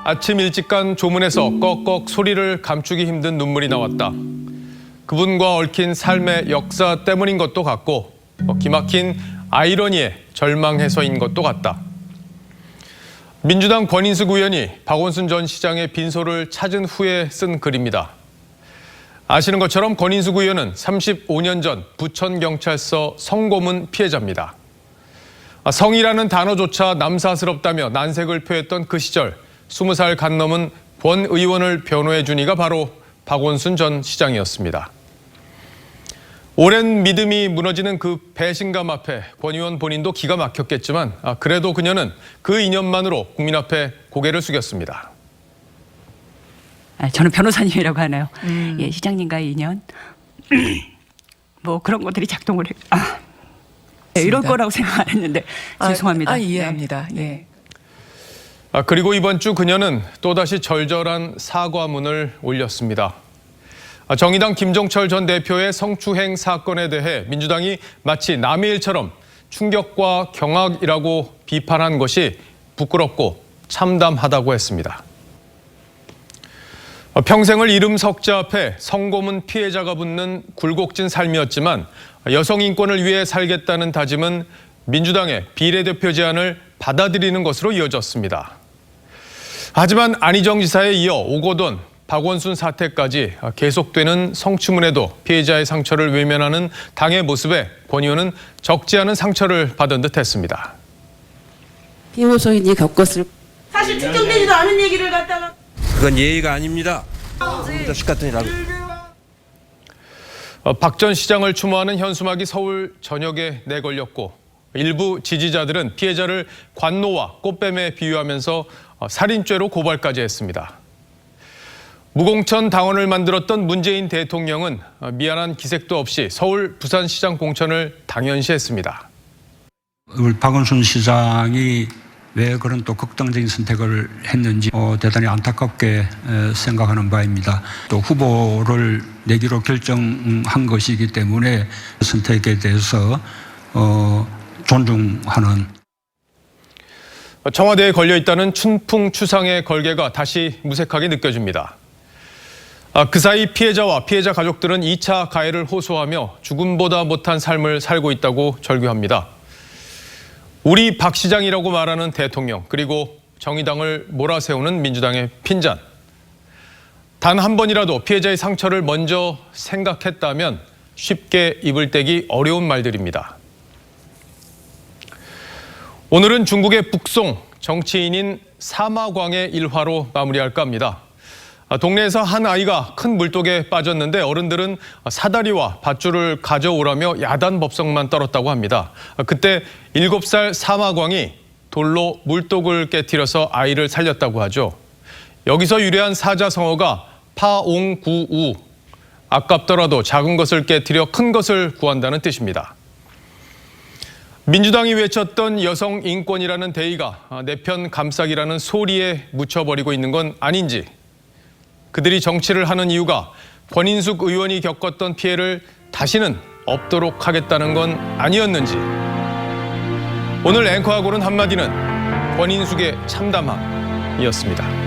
아침 일찍 간 조문에서 꺽꺽 소리를 감추기 힘든 눈물이 나왔다. 그분과 얽힌 삶의 역사 때문인 것도 같고 기막힌 아이러니에 절망해서인 것도 같다. 민주당 권인숙 의원이 박원순 전 시장의 빈소를 찾은 후에 쓴 글입니다. 아시는 것처럼 권인숙 의원은 35년 전 부천경찰서 성고문 피해자입니다. 성이라는 단어조차 남사스럽다며 난색을 표했던 그 시절 20살 간 넘은 권 의원을 변호해 준 이가 바로 박원순 전 시장이었습니다. 오랜 믿음이 무너지는 그 배신감 앞에 권 의원 본인도 기가 막혔겠지만 그래도 그녀는 그 인연만으로 국민 앞에 고개를 숙였습니다. 저는 변호사님이라고 하나요? 예, 시장님과의 인연 뭐 그런 것들이 작동을 네, 이럴 거라고 생각 안 했는데 죄송합니다. 이해합니다. 네. 네. 그리고 이번 주 그녀는 또다시 절절한 사과문을 올렸습니다. 정의당 김종철 전 대표의 성추행 사건에 대해 민주당이 마치 남의 일처럼 충격과 경악이라고 비판한 것이 부끄럽고 참담하다고 했습니다. 평생을 이름 석자 앞에 성고문 피해자가 붙는 굴곡진 삶이었지만 여성 인권을 위해 살겠다는 다짐은 민주당의 비례대표 제안을 받아들이는 것으로 이어졌습니다. 하지만 안희정 지사에 이어 오거돈, 박원순 사태까지 계속되는 성추문에도 피해자의 상처를 외면하는 당의 모습에 권 의원은 적지 않은 상처를 받은 듯했습니다. 피고소인이 겪었을 사실 특정되지도 않은 얘기를 갖다가 그건 예의가 아닙니다. 자식 같으니라고. 박 전 시장을 추모하는 현수막이 서울 전역에 내걸렸고 일부 지지자들은 피해자를 관노와 꽃뱀에 비유하면서 살인죄로 고발까지 했습니다. 무공천 당원을 만들었던 문재인 대통령은 미안한 기색도 없이 서울 부산시장 공천을 당연시했습니다. 박원순 시장이 왜 그런 또 극단적인 선택을 했는지 대단히 안타깝게 생각하는 바입니다. 또 후보를 내기로 결정한 것이기 때문에 선택에 대해서 존중하는. 청와대에 걸려있다는 춘풍추상의 걸개가 다시 무색하게 느껴집니다. 그 사이 피해자와 피해자 가족들은 2차 가해를 호소하며 죽음보다 못한 삶을 살고 있다고 절규합니다. 우리 박 시장이라고 말하는 대통령, 그리고 정의당을 몰아세우는 민주당의 핀잔. 단 한 번이라도 피해자의 상처를 먼저 생각했다면 쉽게 입을 떼기 어려운 말들입니다. 오늘은 중국의 북송, 정치인인 사마광의 일화로 마무리할까 합니다. 동네에서 한 아이가 큰 물독에 빠졌는데 어른들은 사다리와 밧줄을 가져오라며 야단법석만 떨었다고 합니다. 그때 7살 사마광이 돌로 물독을 깨트려서 아이를 살렸다고 하죠. 여기서 유래한 사자성어가 파옹구우, 아깝더라도 작은 것을 깨트려 큰 것을 구한다는 뜻입니다. 민주당이 외쳤던 여성 인권이라는 대의가 내 편 감싸기라는 소리에 묻혀버리고 있는 건 아닌지, 그들이 정치를 하는 이유가 권인숙 의원이 겪었던 피해를 다시는 없도록 하겠다는 건 아니었는지. 오늘 앵커가 고른 한마디는 권인숙의 참담함이었습니다.